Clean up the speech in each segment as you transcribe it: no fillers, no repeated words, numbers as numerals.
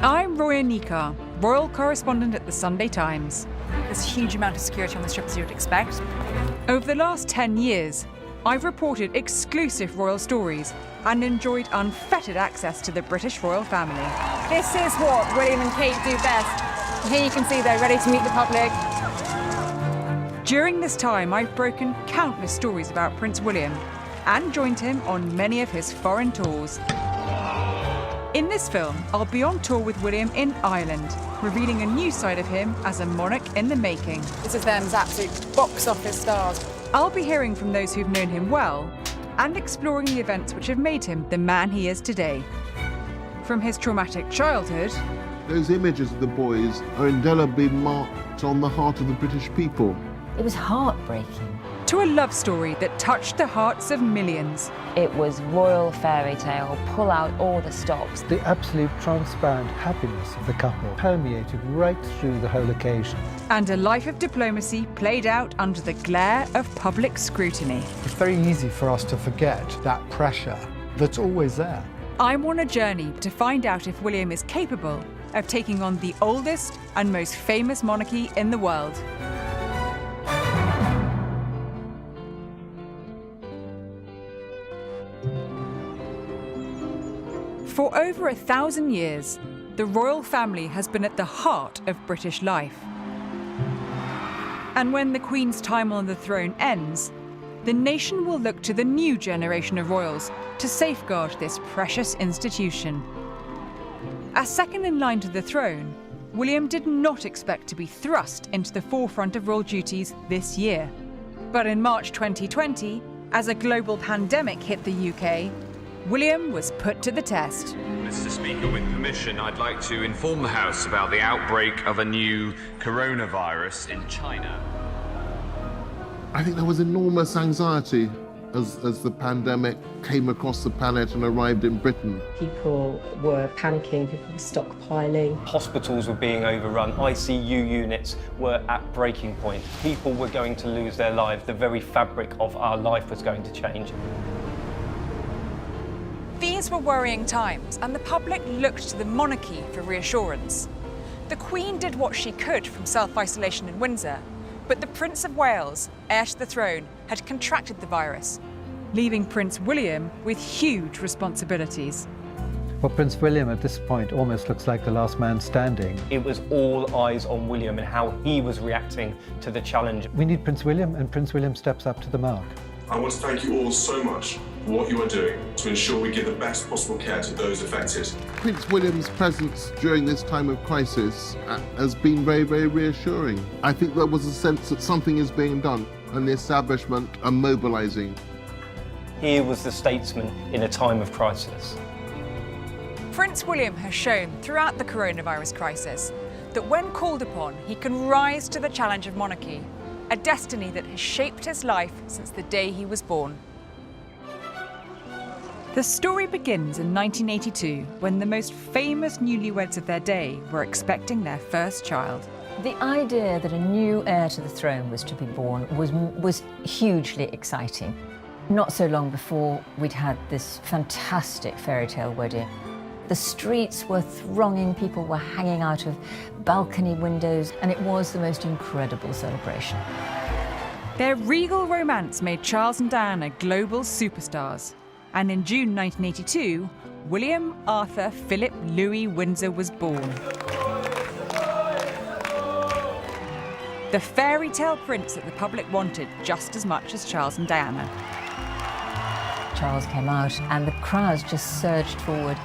I'm Roya Nikar, royal correspondent at the Sunday Times. There's a huge amount of security on the strip, as you would expect. Over the last 10 years, I've reported exclusive royal stories and enjoyed unfettered access to the British royal family. This is what William and Kate do best. And here you can see they're ready to meet the public. During this time, I've broken countless stories about Prince William and joined him on many of his foreign tours. In this film, I'll be on tour with William in Ireland, revealing a new side of him as a monarch in the making. This is them as absolute box office stars. I'll be hearing from those who've known him well and exploring the events which have made him the man he is today. From his traumatic childhood... Those images of the boys are indelibly marked on the heart of the British people. It was heartbreaking. To a love story that touched the hearts of millions. It was royal fairy tale, pull out all the stops. The absolute transparent happiness of the couple permeated right through the whole occasion. And a life of diplomacy played out under the glare of public scrutiny. It's very easy for us to forget that pressure that's always there. I'm on a journey to find out if William is capable of taking on the oldest and most famous monarchy in the world. For over 1,000 years, the royal family has been at the heart of British life. And when the Queen's time on the throne ends, the nation will look to the new generation of royals to safeguard this precious institution. As second in line to the throne, William did not expect to be thrust into the forefront of royal duties this year. But in March 2020, as a global pandemic hit the UK, William was put to the test. Mr. Speaker, with permission, I'd like to inform the House about the outbreak of a new coronavirus in China. I think there was enormous anxiety as the pandemic came across the planet and arrived in Britain. People were panicking, people were stockpiling. Hospitals were being overrun, ICU units were at breaking point. People were going to lose their lives, the very fabric of our life was going to change. These were worrying times, and the public looked to the monarchy for reassurance. The Queen did what she could from self-isolation in Windsor, but the Prince of Wales, heir to the throne, had contracted the virus, leaving Prince William with huge responsibilities. Well, Prince William at this point almost looks like the last man standing. It was all eyes on William and how he was reacting to the challenge. We need Prince William, and Prince William steps up to the mark. I want to thank you all so much for what you are doing to ensure we give the best possible care to those affected. Prince William's presence during this time of crisis has been very, very reassuring. I think there was a sense that something is being done and the establishment are mobilising. He was the statesman in a time of crisis. Prince William has shown throughout the coronavirus crisis that when called upon, he can rise to the challenge of monarchy, a destiny that has shaped his life since the day he was born. The story begins in 1982, when the most famous newlyweds of their day were expecting their first child. The idea that a new heir to the throne was to be born was hugely exciting. Not so long before, we'd had this fantastic fairy tale wedding. The streets were thronging, people were hanging out of balcony windows, and it was the most incredible celebration. Their regal romance made Charles and Diana global superstars. And in June 1982, William Arthur Philip Louis Windsor was born. The fairy tale prince that the public wanted just as much as Charles and Diana. Charles came out and the crowds just surged forward.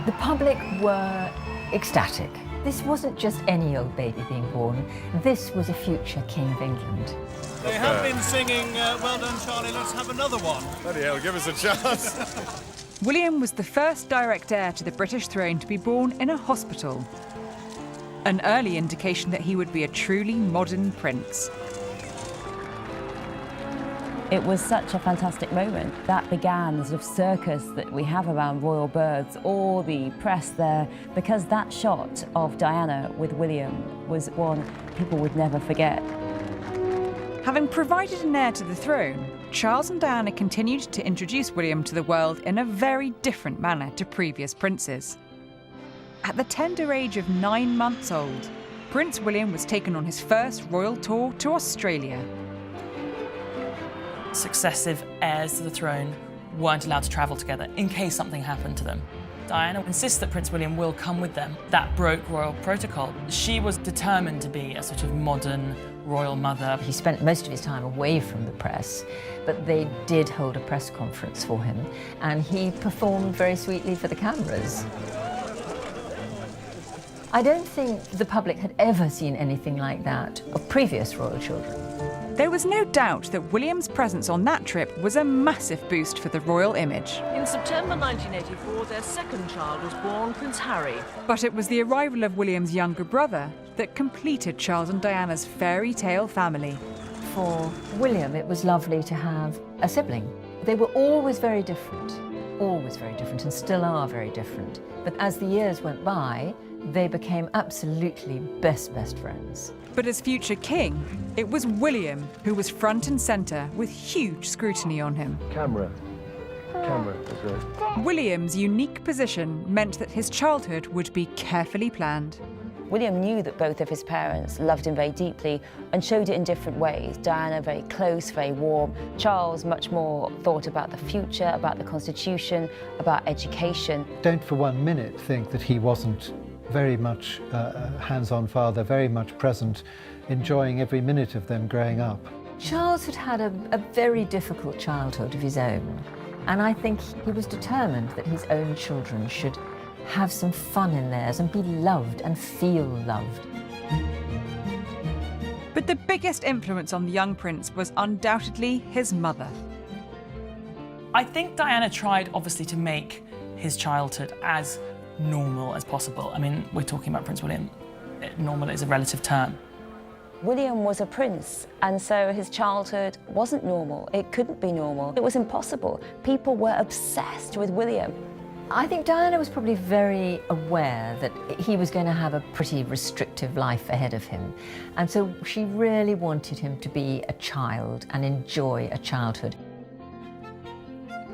The public were ecstatic. This wasn't just any old baby being born. This was a future King of England. They have been singing, well done, Charlie, let's have another one. Bloody hell, give us a chance. William was the first direct heir to the British throne to be born in a hospital. An early indication that he would be a truly modern prince. It was such a fantastic moment. That began the sort of circus that we have around royal births, all the press there, because that shot of Diana with William was one people would never forget. Having provided an heir to the throne, Charles and Diana continued to introduce William to the world in a very different manner to previous princes. At the tender age of 9 months old, Prince William was taken on his first royal tour to Australia. Successive heirs to the throne weren't allowed to travel together in case something happened to them. Diana insists that Prince William will come with them. That broke royal protocol. She was determined to be a sort of modern royal mother. He spent most of his time away from the press, but they did hold a press conference for him, and he performed very sweetly for the cameras. I don't think the public had ever seen anything like that of previous royal children. There was no doubt that William's presence on that trip was a massive boost for the royal image. In September 1984, their second child was born, Prince Harry. But it was the arrival of William's younger brother that completed Charles and Diana's fairy tale family. For William, it was lovely to have a sibling. They were always very different, and still are very different. But as the years went by, they became absolutely best friends. But as future king, it was William who was front and centre with huge scrutiny on him. Camera, that's right. William's unique position meant that his childhood would be carefully planned. William knew that both of his parents loved him very deeply and showed it in different ways. Diana very close, very warm. Charles much more thought about the future, about the Constitution, about education. Don't for 1 minute think that he wasn't very much a hands-on father, very much present, enjoying every minute of them growing up. Charles had a very difficult childhood of his own, and I think he was determined that his own children should have some fun in theirs and be loved and feel loved. But the biggest influence on the young prince was undoubtedly his mother. I think Diana tried, obviously, to make his childhood as normal as possible. I mean, we're talking about Prince William. Normal is a relative term. William was a prince, and so his childhood wasn't normal. It couldn't be normal. It was impossible. People were obsessed with William. I think Diana was probably very aware that he was going to have a pretty restrictive life ahead of him. And so she really wanted him to be a child and enjoy a childhood.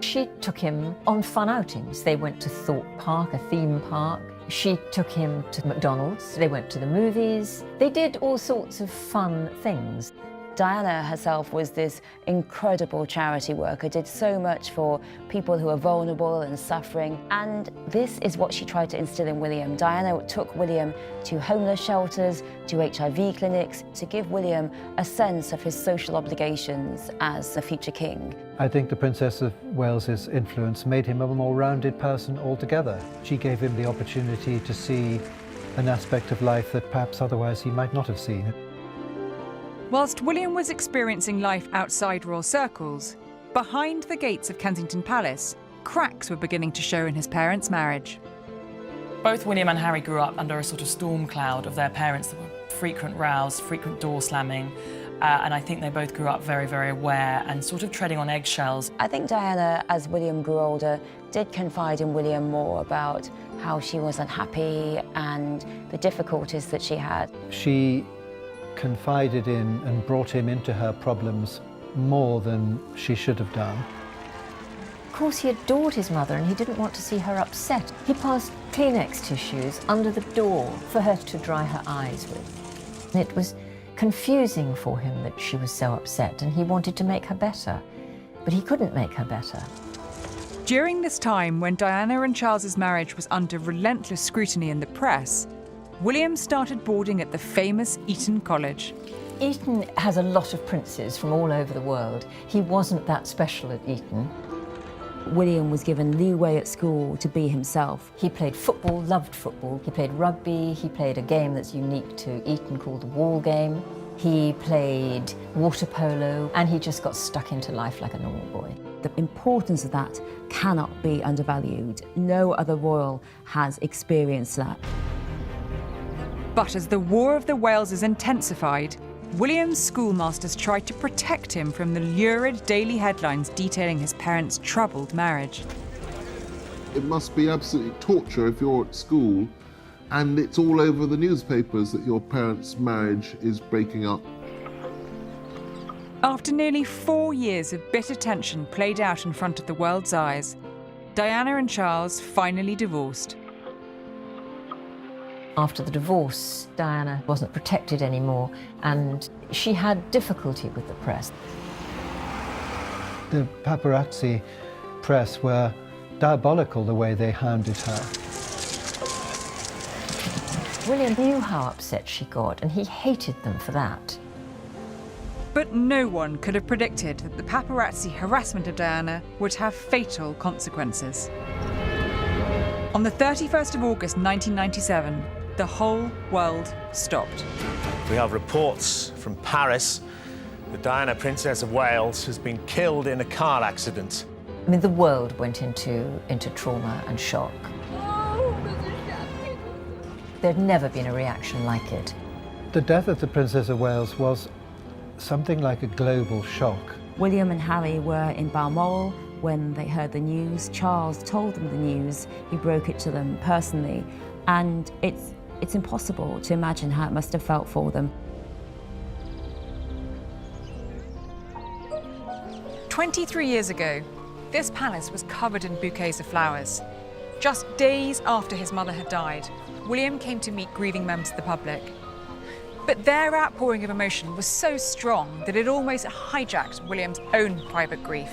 She took him on fun outings. They went to Thorpe Park, a theme park. She took him to McDonald's. They went to the movies. They did all sorts of fun things. Diana herself was this incredible charity worker, did so much for people who are vulnerable and suffering, and this is what she tried to instill in William. Diana took William to homeless shelters, to HIV clinics, to give William a sense of his social obligations as a future king. I think the Princess of Wales's influence made him a more rounded person altogether. She gave him the opportunity to see an aspect of life that perhaps otherwise he might not have seen. Whilst William was experiencing life outside royal circles, behind the gates of Kensington Palace, cracks were beginning to show in his parents' marriage. Both William and Harry grew up under a sort of storm cloud of their parents. There were frequent rows, frequent door slamming, and I think they both grew up very, very aware and sort of treading on eggshells. I think Diana, as William grew older, did confide in William more about how she was unhappy and the difficulties that she had. She confided in and brought him into her problems more than she should have done. Of course, he adored his mother and he didn't want to see her upset. He passed Kleenex tissues under the door for her to dry her eyes with. It was confusing for him that she was so upset, and he wanted to make her better, but he couldn't make her better. During this time, when Diana and Charles's marriage was under relentless scrutiny in the press, William started boarding at the famous Eton College. Eton has a lot of princes from all over the world. He wasn't that special at Eton. William was given leeway at school to be himself. He played football, loved football. He played rugby. He played a game that's unique to Eton called the wall game. He played water polo, and he just got stuck into life like a normal boy. The importance of that cannot be undervalued. No other royal has experienced that. But as the War of the Waleses intensified, William's schoolmasters tried to protect him from the lurid daily headlines detailing his parents' troubled marriage. It must be absolutely torture if you're at school and it's all over the newspapers that your parents' marriage is breaking up. After nearly 4 years of bitter tension played out in front of the world's eyes, Diana and Charles finally divorced. After the divorce, Diana wasn't protected anymore, and she had difficulty with the press. The paparazzi press were diabolical the way they hounded her. William knew how upset she got, and he hated them for that. But no one could have predicted that the paparazzi harassment of Diana would have fatal consequences. On the 31st of August 1997, the whole world stopped. We have reports from Paris that Diana, Princess of Wales, has been killed in a car accident. I mean, the world went into trauma and shock. There'd never been a reaction like it. The death of the Princess of Wales was something like a global shock. William and Harry were in Balmoral when they heard the news. Charles told them the news. He broke it to them personally. And it's impossible to imagine how it must have felt for them. 23 years ago, this palace was covered in bouquets of flowers. Just days after his mother had died, William came to meet grieving members of the public. But their outpouring of emotion was so strong that it almost hijacked William's own private grief.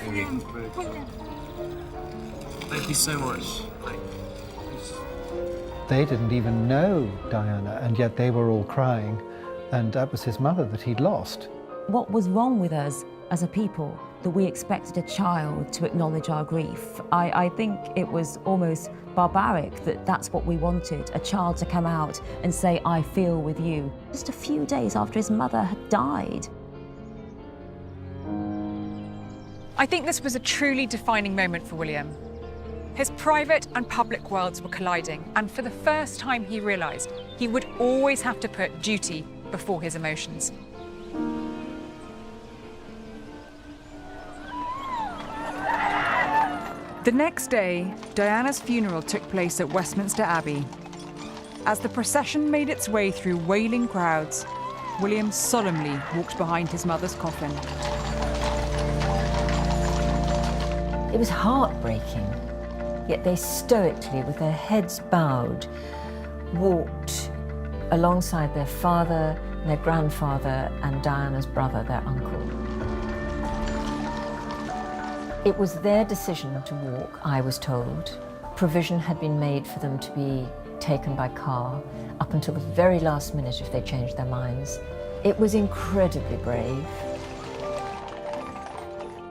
Thank you so much. They didn't even know Diana, and yet they were all crying, and that was his mother that he'd lost. What was wrong with us as a people that we expected a child to acknowledge our grief? I think it was almost barbaric that that's what we wanted, a child to come out and say, I feel with you, just a few days after his mother had died. I think this was a truly defining moment for William. His private and public worlds were colliding, and for the first time he realised he would always have to put duty before his emotions. The next day, Diana's funeral took place at Westminster Abbey. As the procession made its way through wailing crowds, William solemnly walked behind his mother's coffin. It was heartbreaking, yet they stoically, with their heads bowed, walked alongside their father, their grandfather, and Diana's brother, their uncle. It was their decision to walk, I was told. Provision had been made for them to be taken by car up until the very last minute if they changed their minds. It was incredibly brave.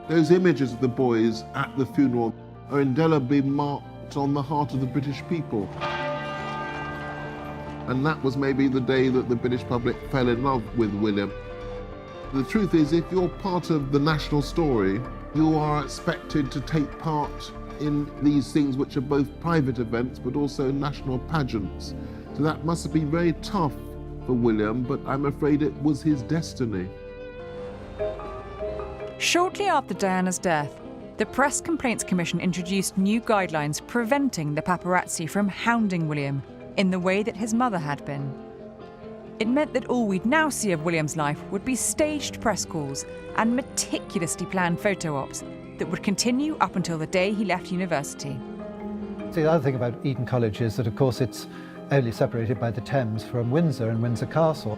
Those images of the boys at the funeral are indelibly marked on the heart of the British people. And that was maybe the day that the British public fell in love with William. The truth is, if you're part of the national story, you are expected to take part in these things which are both private events but also national pageants. So that must have been very tough for William, but I'm afraid it was his destiny. Shortly after Diana's death, the Press Complaints Commission introduced new guidelines preventing the paparazzi from hounding William in the way that his mother had been. It meant that all we'd now see of William's life would be staged press calls and meticulously planned photo ops that would continue up until the day he left university. The other thing about Eton College is that, of course, it's only separated by the Thames from Windsor and Windsor Castle.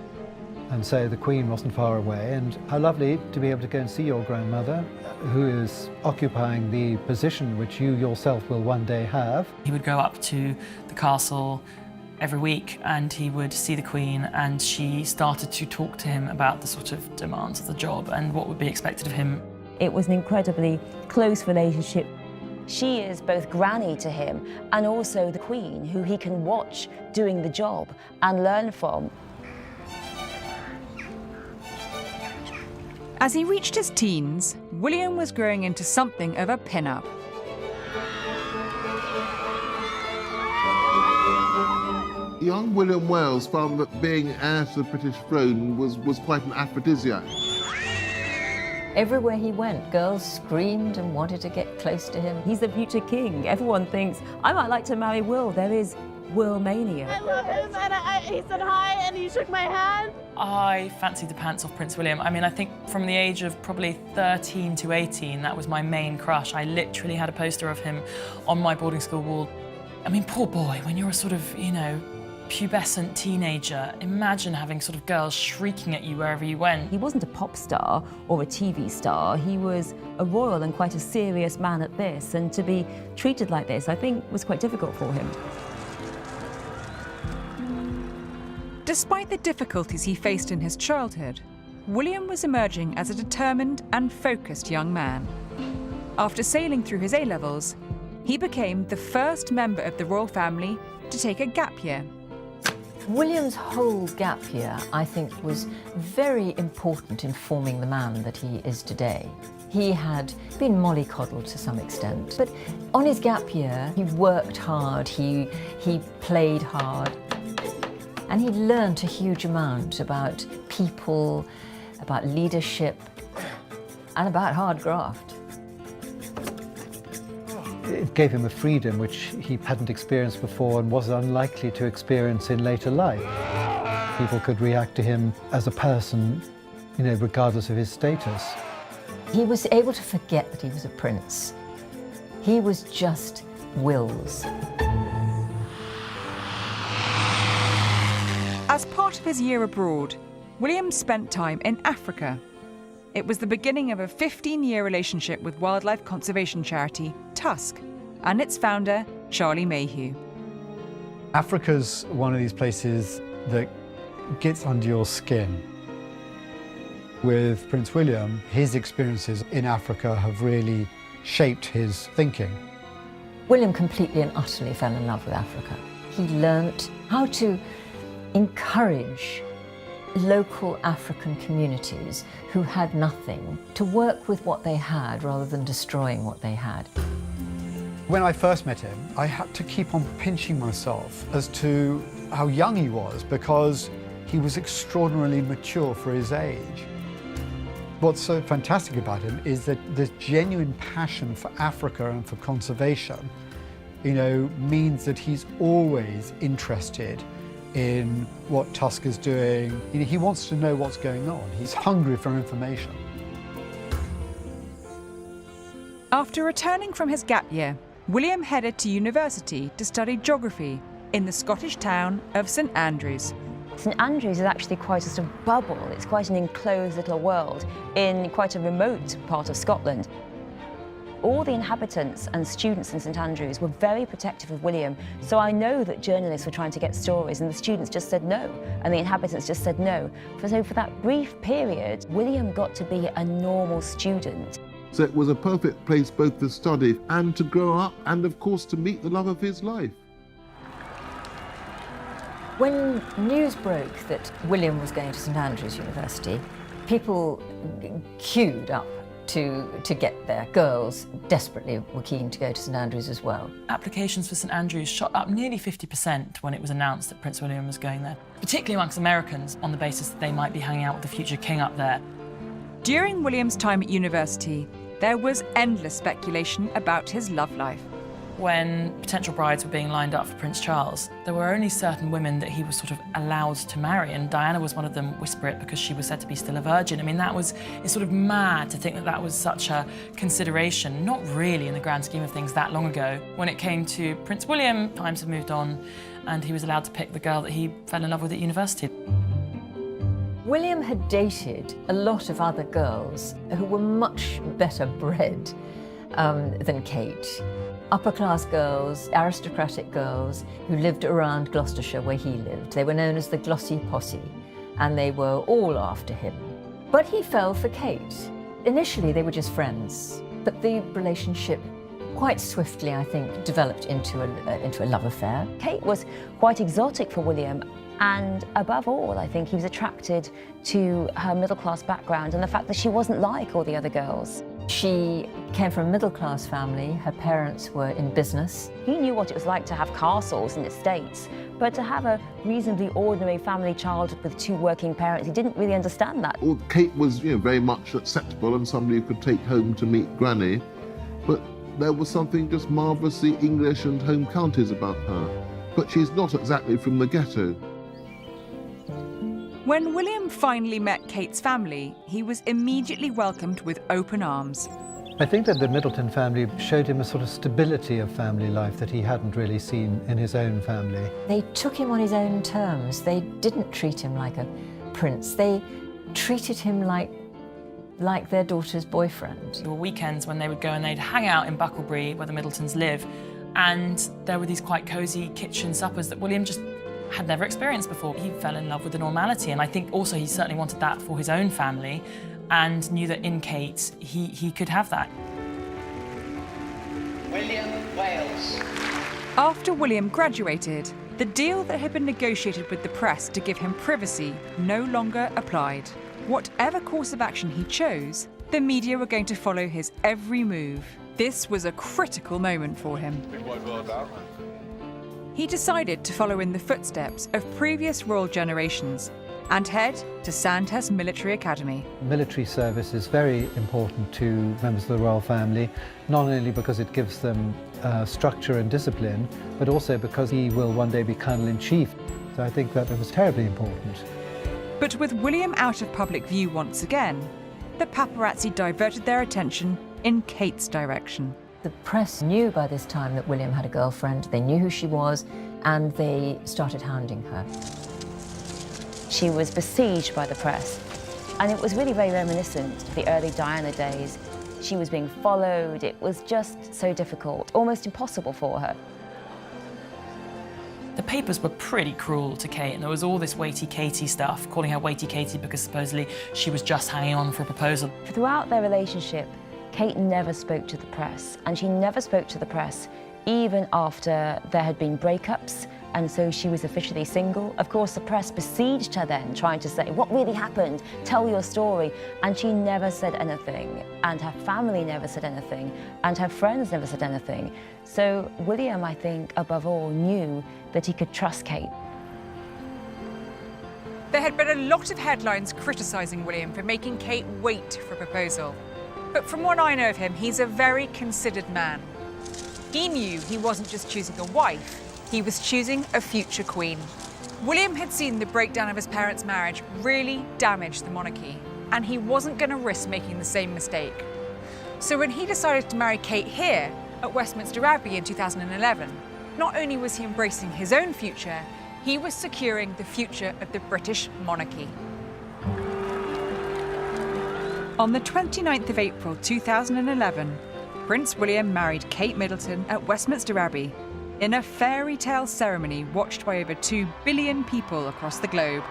And so the Queen wasn't far away, and how lovely to be able to go and see your grandmother, who is occupying the position which you yourself will one day have. He would go up to the castle every week and he would see the Queen, and she started to talk to him about the sort of demands of the job and what would be expected of him. It was an incredibly close relationship. She is both granny to him and also the Queen, who he can watch doing the job and learn from. As he reached his teens, William was growing into something of a pin-up. Young William Wales found that being heir to the British throne was quite an aphrodisiac. Everywhere he went, girls screamed and wanted to get close to him. He's the future king. Everyone thinks, I might like to marry Will. There is Will-mania. I love him, and he said hi and he shook my hand. I fancied the pants off Prince William. I mean, I think from the age of probably 13 to 18, that was my main crush. I literally had a poster of him on my boarding school wall. I mean, poor boy, when you're a sort of, pubescent teenager. Imagine having sort of girls shrieking at you wherever you went. He wasn't a pop star or a TV star. He was a royal and quite a serious man at this, and to be treated like this, I think, was quite difficult for him. Despite the difficulties he faced in his childhood, William was emerging as a determined and focused young man. After sailing through his A-levels, he became the first member of the royal family to take a gap year. William's whole gap year, I think, was very important in forming the man that he is today. He had been mollycoddled to some extent, but on his gap year, he worked hard, he played hard, and he learnt a huge amount about people, about leadership, and about hard graft. It gave him a freedom which he hadn't experienced before and was unlikely to experience in later life. People could react to him as a person, you know, regardless of his status. He was able to forget that he was a prince. He was just Wills. As part of his year abroad, William spent time in Africa. It was the beginning of a 15-year relationship with wildlife conservation charity Tusk and its founder, Charlie Mayhew. Africa's one of these places that gets under your skin. With Prince William, his experiences in Africa have really shaped his thinking. William completely and utterly fell in love with Africa. He learnt how to encourage local African communities who had nothing to work with what they had rather than destroying what they had. When I first met him, I had to keep on pinching myself as to how young he was, because he was extraordinarily mature for his age. What's so fantastic about him is that this genuine passion for Africa and for conservation, you know, means that he's always interested in what Tusk is doing. You know, he wants to know what's going on. He's hungry for information. After returning from his gap year, William headed to university to study geography in the Scottish town of St Andrews. St Andrews is actually quite a sort of bubble. It's quite an enclosed little world in quite a remote part of Scotland. All the inhabitants and students in St Andrews were very protective of William, so I know that journalists were trying to get stories and the students just said no, and the inhabitants just said no. So for that brief period, William got to be a normal student. So it was a perfect place both to study and to grow up, and of course to meet the love of his life. When news broke that William was going to St Andrews University, people queued up to get there. Girls desperately were keen to go to St Andrews as well. Applications for St Andrews shot up nearly 50% when it was announced that Prince William was going there, particularly amongst Americans, on the basis that they might be hanging out with the future king up there. During William's time at university, there was endless speculation about his love life. When potential brides were being lined up for Prince Charles, there were only certain women that he was sort of allowed to marry, and Diana was one of them. Whisper it, because she was said to be still a virgin. I mean, it's sort of mad to think that that was such a consideration, not really in the grand scheme of things that long ago. When it came to Prince William, times have moved on, and he was allowed to pick the girl that he fell in love with at university. William had dated a lot of other girls who were much better bred than Kate. Upper-class girls, aristocratic girls who lived around Gloucestershire where he lived. They were known as the Glossy Posse, and they were all after him. But he fell for Kate. Initially, they were just friends, but the relationship quite swiftly, I think, developed into a love affair. Kate was quite exotic for William, and above all, I think he was attracted to her middle-class background and the fact that she wasn't like all the other girls. She came from a middle-class family. Her parents were in business. He knew what it was like to have castles and estates, but to have a reasonably ordinary family childhood with two working parents, he didn't really understand that. Well, Kate was, very much acceptable and somebody you could take home to meet Granny, but there was something just marvellously English and home counties about her. But she's not exactly from the ghetto. When William finally met Kate's family, he was immediately welcomed with open arms. I think that the Middleton family showed him a sort of stability of family life that he hadn't really seen in his own family. They took him on his own terms. They didn't treat him like a prince. They treated him like their daughter's boyfriend. There were weekends when they would go and they'd hang out in Bucklebury, where the Middletons live, and there were these quite cosy kitchen suppers that William just had never experienced before. He fell in love with the normality, and I think also he certainly wanted that for his own family, and knew that in Kate he could have that. William Wales. After William graduated, the deal that had been negotiated with the press to give him privacy no longer applied. Whatever course of action he chose, the media were going to follow his every move. This was a critical moment for him. He decided to follow in the footsteps of previous royal generations and head to Sandhurst Military Academy. Military service is very important to members of the royal family, not only because it gives them structure and discipline, but also because he will one day be Colonel-in-Chief. So I think that it was terribly important. But with William out of public view once again, the paparazzi diverted their attention in Kate's direction. The press knew by this time that William had a girlfriend, they knew who she was, and they started hounding her. She was besieged by the press, and it was really very reminiscent of the early Diana days. She was being followed. It was just so difficult, almost impossible for her. The papers were pretty cruel to Kate, and there was all this Waity Katie stuff, calling her Waity Katie because supposedly she was just hanging on for a proposal. Throughout their relationship, Kate never spoke to the press, and she never spoke to the press even after there had been breakups, and so she was officially single. Of course, the press besieged her then, trying to say, what really happened? Tell your story. And she never said anything, and her family never said anything, and her friends never said anything. So William, I think, above all, knew that he could trust Kate. There had been a lot of headlines criticising William for making Kate wait for a proposal. But from what I know of him, he's a very considered man. He knew he wasn't just choosing a wife, he was choosing a future queen. William had seen the breakdown of his parents' marriage really damage the monarchy, and he wasn't going to risk making the same mistake. So when he decided to marry Kate here at Westminster Abbey in 2011, not only was he embracing his own future, he was securing the future of the British monarchy. On the 29th of April 2011, Prince William married Kate Middleton at Westminster Abbey in a fairy tale ceremony watched by over 2 billion people across the globe.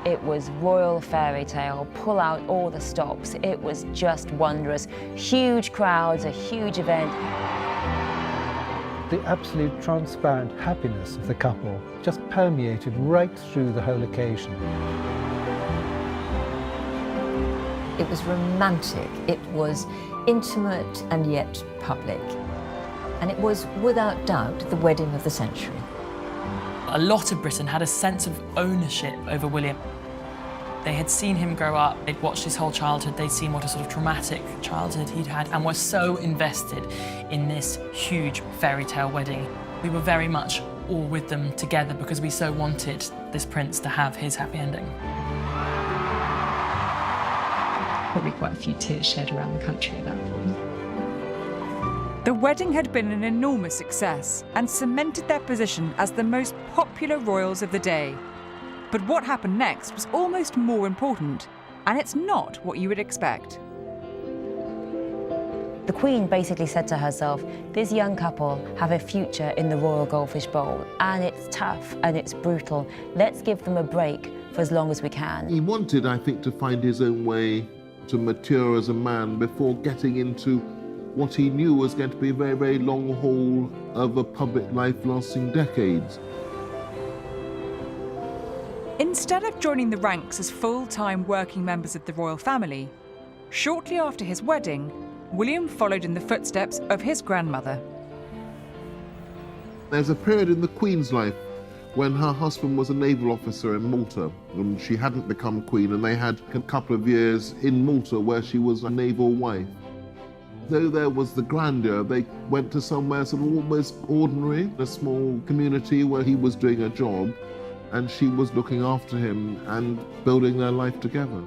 It was royal fairy tale, pull out all the stops. It was just wondrous. Huge crowds, a huge event. The absolute transparent happiness of the couple just permeated right through the whole occasion. It was romantic, it was intimate and yet public. And it was, without doubt, the wedding of the century. A lot of Britain had a sense of ownership over William. They had seen him grow up, they'd watched his whole childhood, they'd seen what a sort of traumatic childhood he'd had, and were so invested in this huge fairy tale wedding. We were very much all with them together because we so wanted this prince to have his happy ending. Probably quite a few tears shed around the country at that point. The wedding had been an enormous success and cemented their position as the most popular royals of the day. But what happened next was almost more important, and it's not what you would expect. The Queen basically said to herself, this young couple have a future in the Royal Goldfish Bowl, and it's tough and it's brutal. Let's give them a break for as long as we can. He wanted, I think, to find his own way to mature as a man before getting into what he knew was going to be a very, very long haul of a public life lasting decades. Instead of joining the ranks as full-time working members of the royal family, shortly after his wedding, William followed in the footsteps of his grandmother. There's a period in the Queen's life when her husband was a naval officer in Malta, and she hadn't become queen, and they had a couple of years in Malta where she was a naval wife. Though there was the grandeur, they went to somewhere sort of almost ordinary, a small community where he was doing a job, and she was looking after him and building their life together.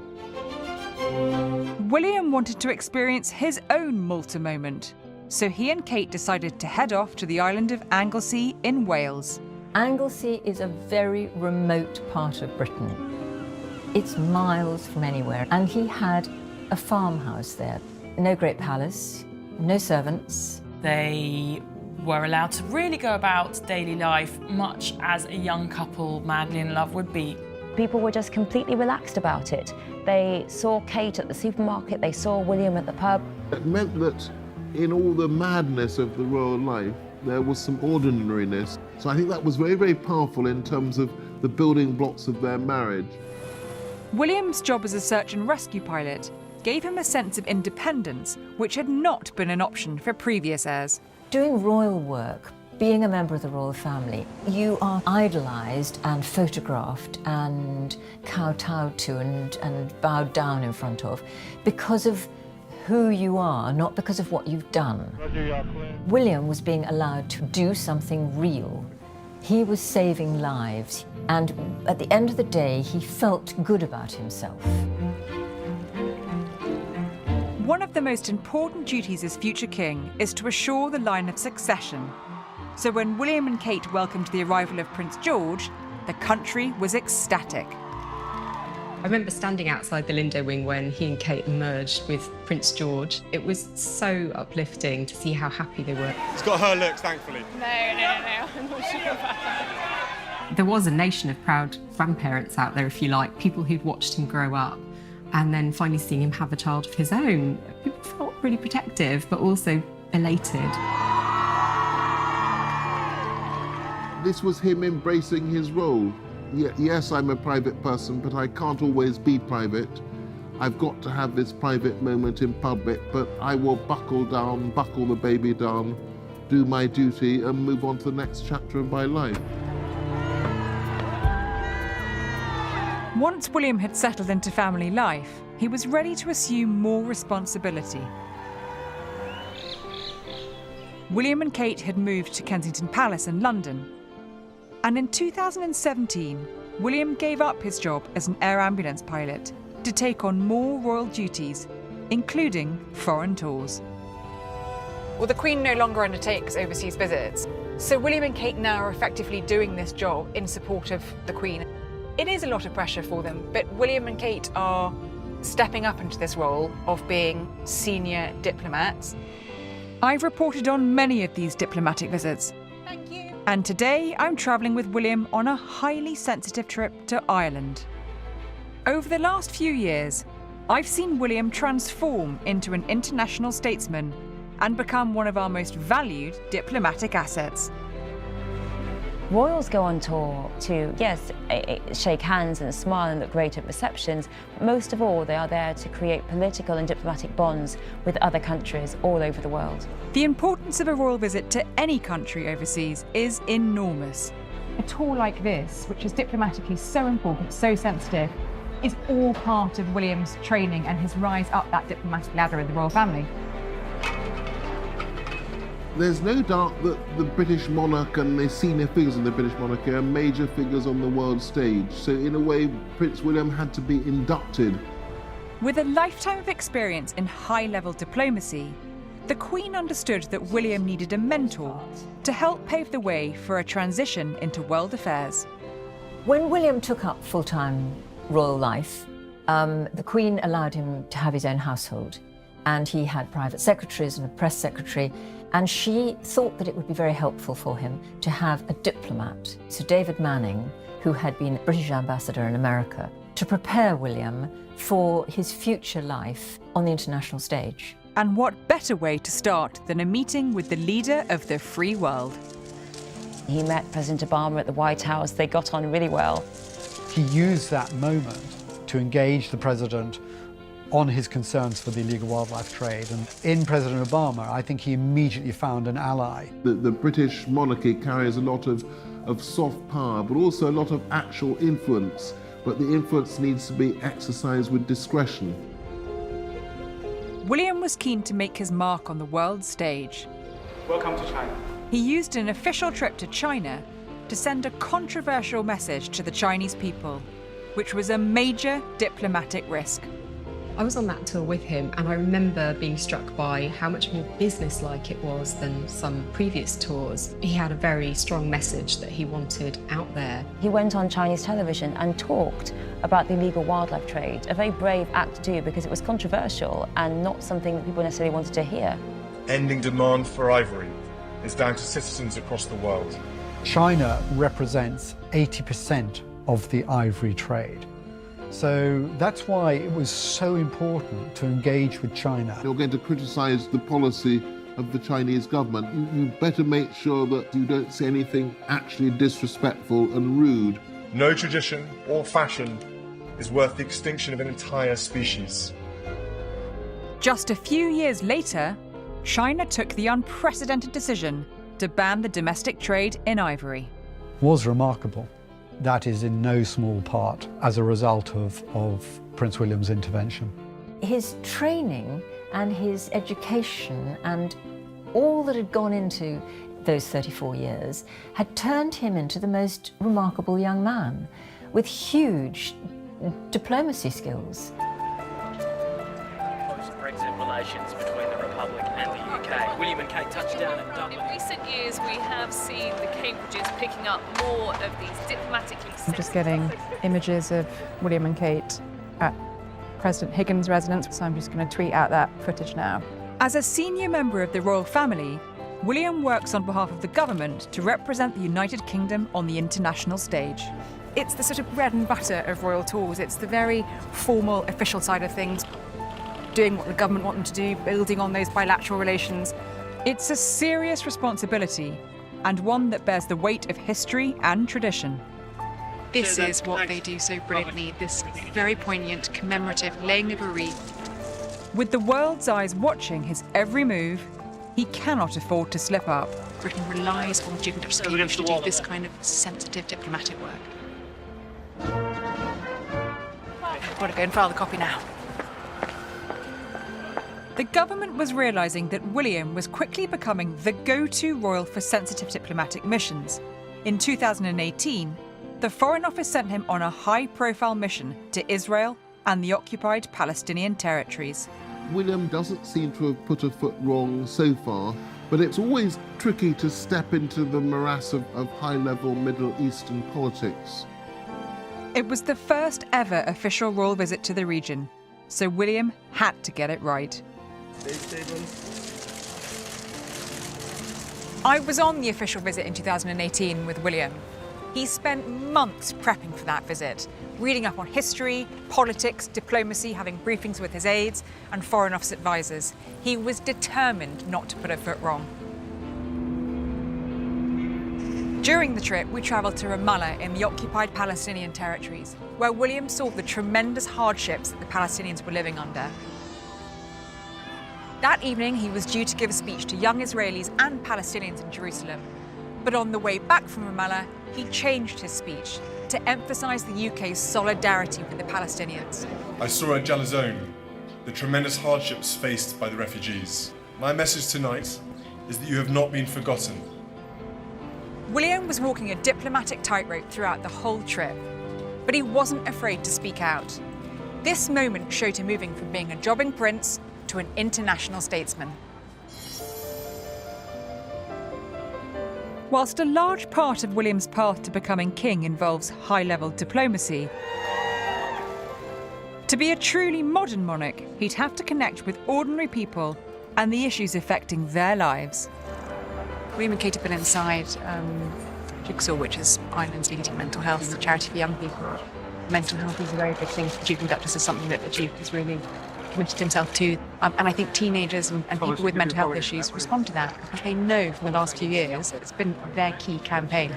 William wanted to experience his own Malta moment, so he and Kate decided to head off to the island of Anglesey in Wales. Anglesey is a very remote part of Britain. It's miles from anywhere, and he had a farmhouse there. No great palace, no servants. They were allowed to really go about daily life much as a young couple madly in love would be. People were just completely relaxed about it. They saw Kate at the supermarket, they saw William at the pub. It meant that in all the madness of the royal life, there was some ordinariness. So I think that was very, very powerful in terms of the building blocks of their marriage. William's job as a search and rescue pilot gave him a sense of independence, which had not been an option for previous heirs. Doing royal work, being a member of the royal family, you are idolised and photographed and kowtowed to and bowed down in front of because of who you are, not because of what you've done. William was being allowed to do something real. He was saving lives, and at the end of the day, he felt good about himself. One of the most important duties as future king is to assure the line of succession. So when William and Kate welcomed the arrival of Prince George, the country was ecstatic. I remember standing outside the Lindo wing when he and Kate emerged with Prince George. It was so uplifting to see how happy they were. It's got her looks, thankfully. No, I'm not sure about that. There was a nation of proud grandparents out there, if you like, people who'd watched him grow up, and then finally seeing him have a child of his own. People felt really protective, but also elated. This was him embracing his role. Yes, I'm a private person, but I can't always be private. I've got to have this private moment in public, but I will buckle the baby down, do my duty, and move on to the next chapter of my life. Once William had settled into family life, he was ready to assume more responsibility. William and Kate had moved to Kensington Palace in London. And in 2017, William gave up his job as an air ambulance pilot to take on more royal duties, including foreign tours. Well, the Queen no longer undertakes overseas visits, so William and Kate now are effectively doing this job in support of the Queen. It is a lot of pressure for them, but William and Kate are stepping up into this role of being senior diplomats. I've reported on many of these diplomatic visits. Thank you. And today I'm travelling with William on a highly sensitive trip to Ireland. Over the last few years, I've seen William transform into an international statesman and become one of our most valued diplomatic assets. Royals go on tour to, yes, shake hands and smile and look great at receptions. Most of all, they are there to create political and diplomatic bonds with other countries all over the world. The importance of a royal visit to any country overseas is enormous. A tour like this, which is diplomatically so important, so sensitive, is all part of William's training and his rise up that diplomatic ladder in the royal family. There's no doubt that the British monarch and the senior figures in the British monarchy are major figures on the world stage. So in a way, Prince William had to be inducted. With a lifetime of experience in high-level diplomacy, the Queen understood that William needed a mentor to help pave the way for a transition into world affairs. When William took up full-time royal life, the Queen allowed him to have his own household, and he had private secretaries and a press secretary, and she thought that it would be very helpful for him to have a diplomat, Sir David Manning, who had been British ambassador in America, to prepare William for his future life on the international stage. And what better way to start than a meeting with the leader of the free world? He met President Obama at the White House. They got on really well. He used that moment to engage the president on his concerns for the illegal wildlife trade. And in President Obama, I think he immediately found an ally. The British monarchy carries a lot of soft power, but also a lot of actual influence. But the influence needs to be exercised with discretion. William was keen to make his mark on the world stage. Welcome to China. He used an official trip to China to send a controversial message to the Chinese people, which was a major diplomatic risk. I was on that tour with him, and I remember being struck by how much more business-like it was than some previous tours. He had a very strong message that he wanted out there. He went on Chinese television and talked about the illegal wildlife trade, a very brave act to do because it was controversial and not something that people necessarily wanted to hear. Ending demand for ivory is down to citizens across the world. China represents 80% of the ivory trade. So that's why it was so important to engage with China. You're going to criticize the policy of the Chinese government. You better make sure that you don't say anything actually disrespectful and rude. No tradition or fashion is worth the extinction of an entire species. Just a few years later, China took the unprecedented decision to ban the domestic trade in ivory. Was remarkable. That is in no small part as a result of Prince William's intervention. His training and his education and all that had gone into those 34 years had turned him into the most remarkable young man with huge diplomacy skills. Post-Brexit relations between the Republic and the UK. William and Kate touched down in Dublin. In recent years, we have seen the Cambridges picking up more of these diplomatically... I'm just getting images of William and Kate at President Higgins' residence, so I'm just going to tweet out that footage now. As a senior member of the royal family, William works on behalf of the government to represent the United Kingdom on the international stage. It's the sort of bread and butter of royal tours. It's the very formal, official side of things, doing what the government want them to do, building on those bilateral relations. It's a serious responsibility, and one that bears the weight of history and tradition. This is what they do so brilliantly, this very poignant, commemorative laying of a wreath. With the world's eyes watching his every move, he cannot afford to slip up. Britain relies on Duke and Duchess of Cambridge to do this kind of sensitive diplomatic work. I've got to go and file the copy now. The government was realising that William was quickly becoming the go-to royal for sensitive diplomatic missions. In 2018, the Foreign Office sent him on a high-profile mission to Israel and the occupied Palestinian territories. William doesn't seem to have put a foot wrong so far, but it's always tricky to step into the morass of high-level Middle Eastern politics. It was the first ever official royal visit to the region, so William had to get it right. I was on the official visit in 2018 with William. He spent months prepping for that visit, reading up on history, politics, diplomacy, having briefings with his aides and Foreign Office advisors. He was determined not to put a foot wrong. During the trip, we travelled to Ramallah in the occupied Palestinian territories, where William saw the tremendous hardships that the Palestinians were living under. That evening, he was due to give a speech to young Israelis and Palestinians in Jerusalem. But on the way back from Ramallah, he changed his speech to emphasise the UK's solidarity with the Palestinians. I saw at Jalazone the tremendous hardships faced by the refugees. My message tonight is that you have not been forgotten. William was walking a diplomatic tightrope throughout the whole trip, but he wasn't afraid to speak out. This moment showed him moving from being a jobbing prince to an international statesman. Whilst a large part of William's path to becoming king involves high-level diplomacy, to be a truly modern monarch, he'd have to connect with ordinary people and the issues affecting their lives. William and Kate have been inside Jigsaw, which is Ireland's leading mental health charity for young people. Mental health is a very big thing for the Duke and Duchess, is something that the Duke has really committed himself to. And I think teenagers and people with mental health issues respond to that because they know from the last few years it's been their key campaign.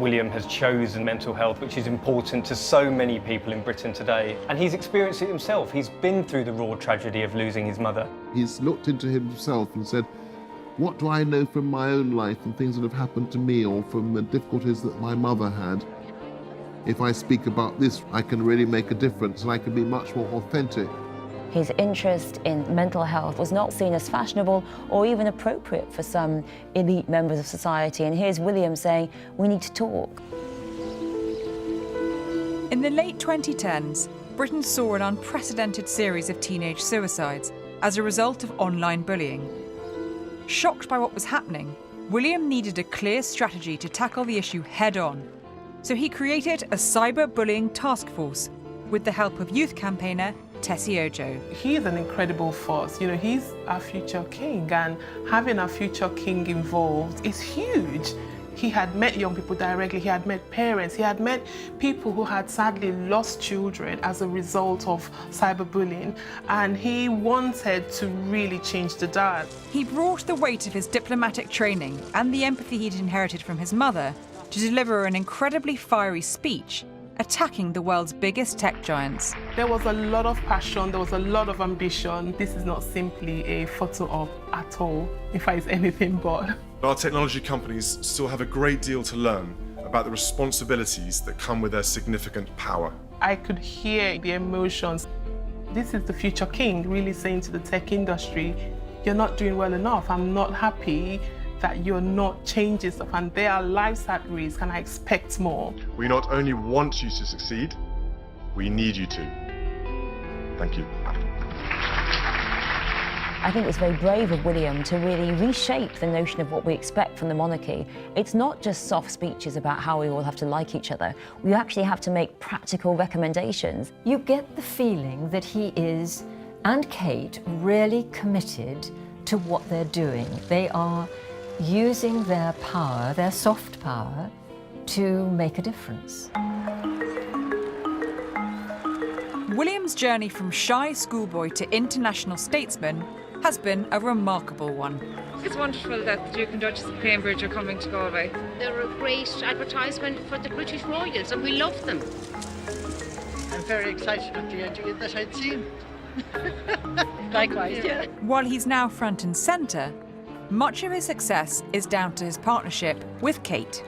William has chosen mental health, which is important to so many people in Britain today. And he's experienced it himself. He's been through the raw tragedy of losing his mother. He's looked into himself and said, what do I know from my own life and things that have happened to me or from the difficulties that my mother had? If I speak about this, I can really make a difference and I can be much more authentic. His interest in mental health was not seen as fashionable or even appropriate for some elite members of society. And here's William saying, we need to talk. In the late 2010s, Britain saw an unprecedented series of teenage suicides as a result of online bullying. Shocked by what was happening, William needed a clear strategy to tackle the issue head-on. So he created a cyberbullying task force with the help of youth campaigner Tessie Ojo. He's an incredible force. You know, he's our future king, and having our future king involved is huge. He had met young people directly, he had met parents, he had met people who had sadly lost children as a result of cyberbullying, and he wanted to really change the dial. He brought the weight of his diplomatic training and the empathy he'd inherited from his mother to deliver an incredibly fiery speech attacking the world's biggest tech giants. There was a lot of passion, there was a lot of ambition. This is not simply a photo op at all, in fact it's anything but. Our technology companies still have a great deal to learn about the responsibilities that come with their significant power. I could hear the emotions. This is the future king really saying to the tech industry, you're not doing well enough, I'm not happy that you're not changing stuff, and there are lives at risk, and I expect more. We not only want you to succeed, we need you to. Thank you. I think it's very brave of William to really reshape the notion of what we expect from the monarchy. It's not just soft speeches about how we all have to like each other. We actually have to make practical recommendations. You get the feeling that he is, and Kate, really committed to what they're doing. They are using their power, their soft power, to make a difference. William's journey from shy schoolboy to international statesman has been a remarkable one. It's wonderful that the Duke and Duchess of Cambridge are coming to Galway. They're a great advertisement for the British royals, and we love them. I'm very excited with the idea that I'd seen. Likewise, yeah. While he's now front and centre, much of his success is down to his partnership with Kate.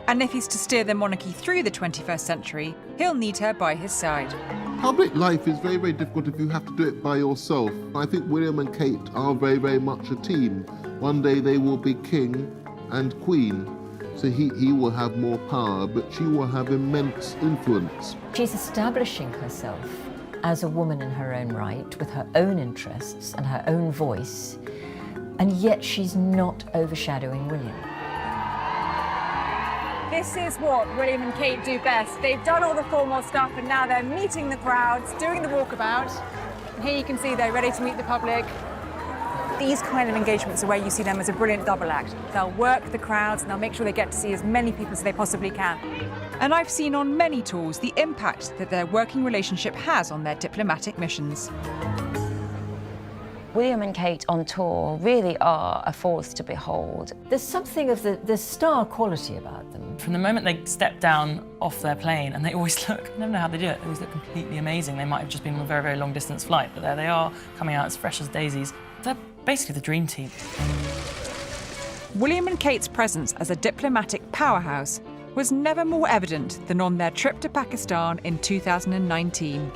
And if he's to steer the monarchy through the 21st century, he'll need her by his side. Public life is very, very difficult if you have to do it by yourself. I think William and Kate are very, very much a team. One day they will be king and queen, so he will have more power, but she will have immense influence. She's establishing herself as a woman in her own right, with her own interests and her own voice, and yet she's not overshadowing William. This is what William and Kate do best. They've done all the formal stuff and now they're meeting the crowds, doing the walkabout. And here you can see they're ready to meet the public. These kind of engagements are where you see them as a brilliant double act. They'll work the crowds and they'll make sure they get to see as many people as they possibly can. And I've seen on many tours the impact that their working relationship has on their diplomatic missions. William and Kate on tour really are a force to behold. There's something of the star quality about them. From the moment they step down off their plane, and they always look, I never know how they do it, they always look completely amazing. They might have just been on a very, very long distance flight, but there they are, coming out as fresh as daisies. They're basically the dream team. William and Kate's presence as a diplomatic powerhouse was never more evident than on their trip to Pakistan in 2019.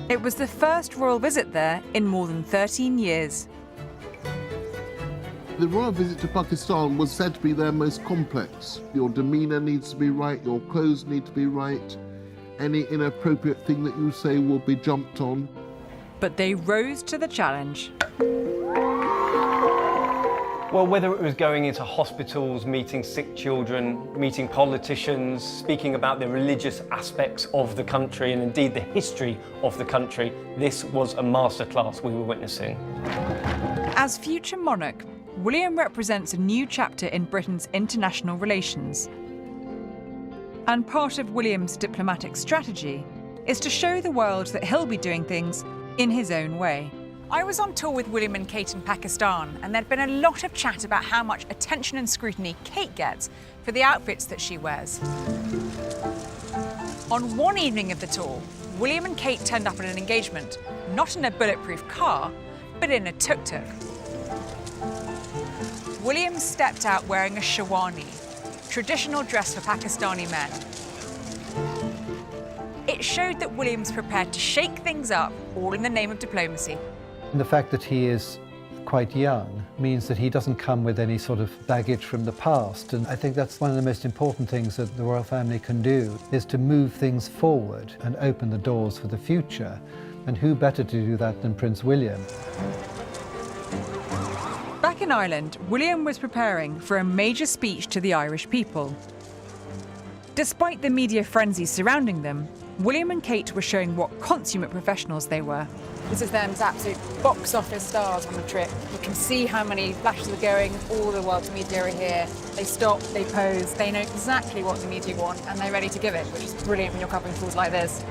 It was the first royal visit there in more than 13 years. The royal visit to Pakistan was said to be their most complex. Your demeanour needs to be right, your clothes need to be right, any inappropriate thing that you say will be jumped on. But they rose to the challenge. Well, whether it was going into hospitals, meeting sick children, meeting politicians, speaking about the religious aspects of the country and indeed the history of the country, this was a masterclass we were witnessing. As future monarch, William represents a new chapter in Britain's international relations. And part of William's diplomatic strategy is to show the world that he'll be doing things in his own way. I was on tour with William and Kate in Pakistan, and there'd been a lot of chat about how much attention and scrutiny Kate gets for the outfits that she wears. On one evening of the tour, William and Kate turned up at an engagement, not in a bulletproof car, but in a tuk-tuk. William stepped out wearing a sherwani, traditional dress for Pakistani men. It showed that William's prepared to shake things up, all in the name of diplomacy. And the fact that he is quite young means that he doesn't come with any sort of baggage from the past. And I think that's one of the most important things that the royal family can do, is to move things forward and open the doors for the future. And who better to do that than Prince William? Back in Ireland, William was preparing for a major speech to the Irish people. Despite the media frenzy surrounding them, William and Kate were showing what consummate professionals they were. This is them as absolute box office stars on the trip. You can see how many flashes are going, all the world's media are here. They stop, they pose, they know exactly what the media want and they're ready to give it, which is brilliant when you're covering tools like this.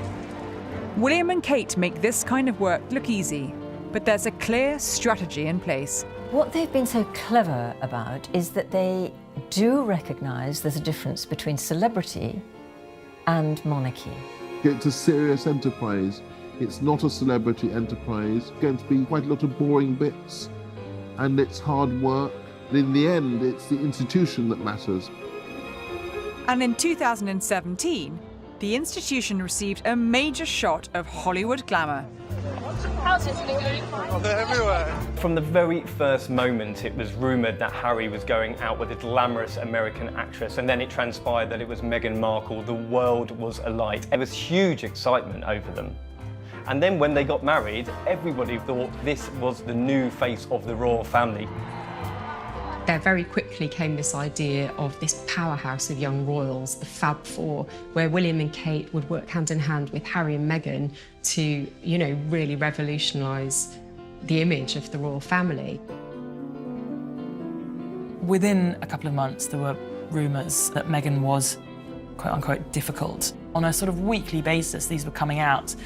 William and Kate make this kind of work look easy, but there's a clear strategy in place. What they've been so clever about is that they do recognise there's a difference between celebrity and monarchy. It's a serious enterprise. It's not a celebrity enterprise. It's going to be quite a lot of boring bits, and it's hard work. And in the end, it's the institution that matters. And in 2017, the institution received a major shot of Hollywood glamour. How's it going? Oh, they're everywhere. From the very first moment, it was rumoured that Harry was going out with a glamorous American actress, and then it transpired that it was Meghan Markle. The world was alight. There was huge excitement over them. And then when they got married, everybody thought this was the new face of the royal family. There very quickly came this idea of this powerhouse of young royals, the Fab Four, where William and Kate would work hand in hand with Harry and Meghan to, really revolutionise the image of the royal family. Within a couple of months, there were rumours that Meghan was, quote-unquote, difficult. On a sort of weekly basis, these were coming out.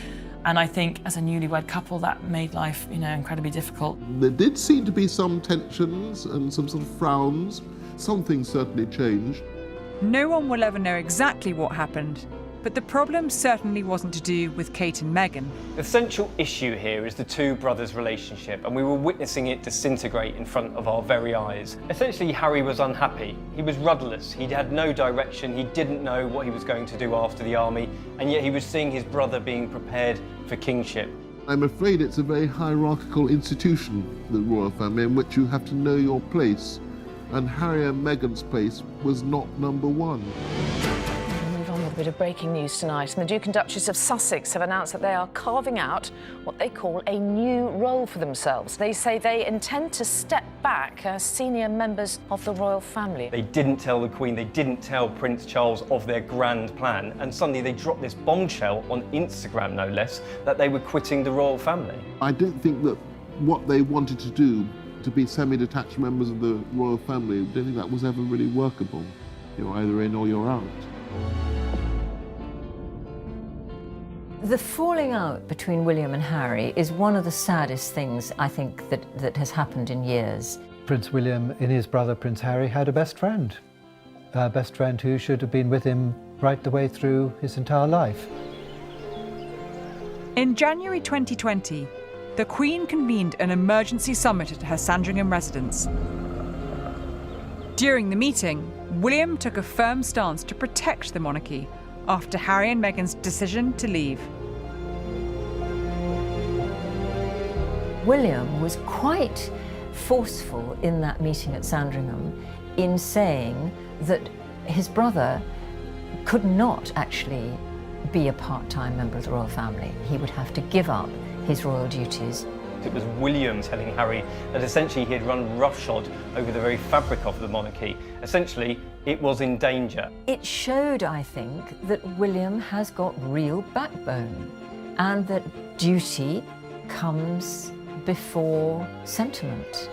And I think as a newlywed couple, that made life, incredibly difficult. There did seem to be some tensions and some sort of frowns. Something certainly changed. No one will ever know exactly what happened, but the problem certainly wasn't to do with Kate and Meghan. The central issue here is the two brothers' relationship, and we were witnessing it disintegrate in front of our very eyes. Essentially, Harry was unhappy. He was rudderless. He had no direction. He didn't know what he was going to do after the army, and yet he was seeing his brother being prepared for kingship. I'm afraid it's a very hierarchical institution, the royal family, in which you have to know your place. And Harry and Meghan's place was not number one. A bit of breaking news tonight, and the Duke and Duchess of Sussex have announced that they are carving out what they call a new role for themselves. They say they intend to step back as senior members of the royal family. They didn't tell the Queen, they didn't tell Prince Charles of their grand plan, and suddenly they dropped this bombshell on Instagram, no less, that they were quitting the royal family. I don't think that what they wanted to do, to be semi-detached members of the royal family, I don't think that was ever really workable. You're either in or you're out. The falling out between William and Harry is one of the saddest things, I think, that has happened in years. Prince William and his brother Prince Harry had a best friend who should have been with him right the way through his entire life. In January 2020, the Queen convened an emergency summit at her Sandringham residence. During the meeting, William took a firm stance to protect the monarchy after Harry and Meghan's decision to leave. William was quite forceful in that meeting at Sandringham in saying that his brother could not actually be a part-time member of the royal family. He would have to give up his royal duties. It was William telling Harry that essentially he had run roughshod over the very fabric of the monarchy. Essentially, it was in danger. It showed, I think, that William has got real backbone and that duty comes before sentiment.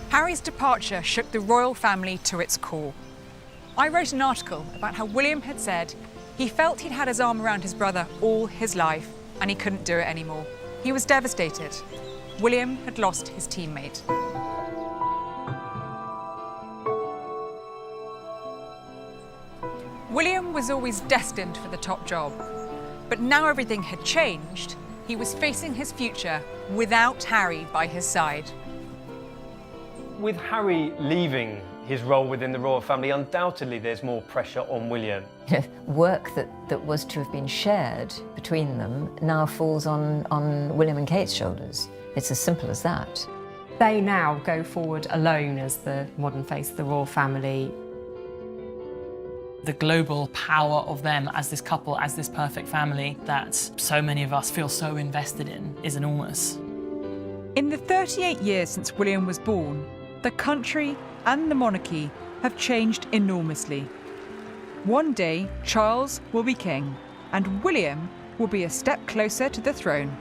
Harry's departure shook the royal family to its core. I wrote an article about how William had said he felt he'd had his arm around his brother all his life and he couldn't do it anymore. He was devastated. William had lost his teammate. William was always destined for the top job, but now everything had changed. He was facing his future without Harry by his side. With Harry leaving his role within the royal family, undoubtedly there's more pressure on William. Work that was to have been shared between them now falls on William and Kate's shoulders. It's as simple as that. They now go forward alone as the modern face of the royal family. The global power of them as this couple, as this perfect family that so many of us feel so invested in is enormous. In the 38 years since William was born, the country and the monarchy have changed enormously. One day, Charles will be king, and William will be a step closer to the throne.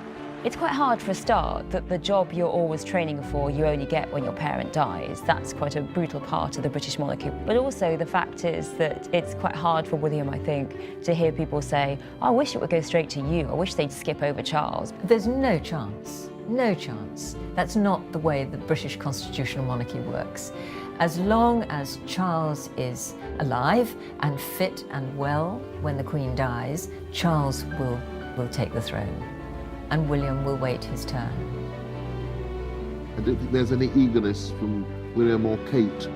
It's quite hard for a start that the job you're always training for you only get when your parent dies. That's quite a brutal part of the British monarchy. But also the fact is that it's quite hard for William, I think, to hear people say, oh, I wish it would go straight to you. I wish they'd skip over Charles. There's no chance. No chance. That's not the way the British constitutional monarchy works. As long as Charles is alive and fit and well when the Queen dies, Charles will take the throne, and William will wait his turn. I don't think there's any eagerness from William or Kate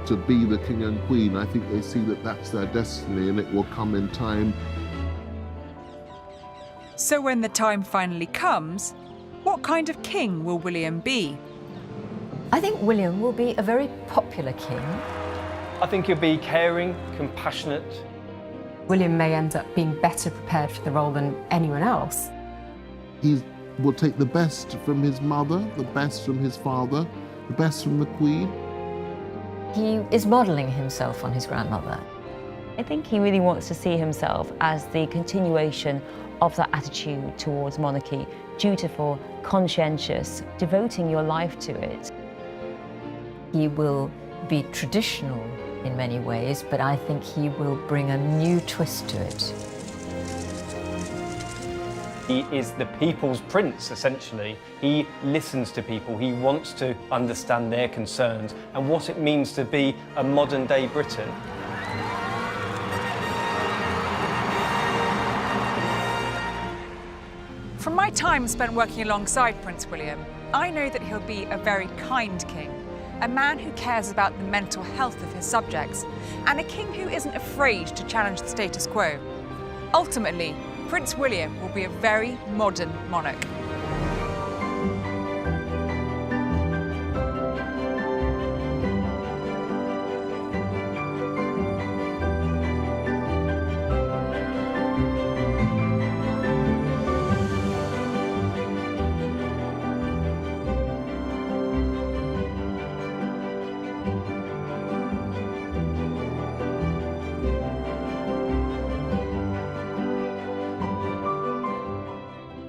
to be the King and Queen. I think they see that that's their destiny and it will come in time. So when the time finally comes, what kind of king will William be? I think William will be a very popular king. I think he'll be caring, compassionate. William may end up being better prepared for the role than anyone else. He will take the best from his mother, the best from his father, the best from the Queen. He is modelling himself on his grandmother. I think he really wants to see himself as the continuation of that attitude towards monarchy, dutiful, conscientious, devoting your life to it. He will be traditional in many ways, but I think he will bring a new twist to it. He is the people's prince, essentially. He listens to people, he wants to understand their concerns and what it means to be a modern-day Britain. From my time spent working alongside Prince William, I know that he'll be a very kind king, a man who cares about the mental health of his subjects, and a king who isn't afraid to challenge the status quo. Ultimately, Prince William will be a very modern monarch.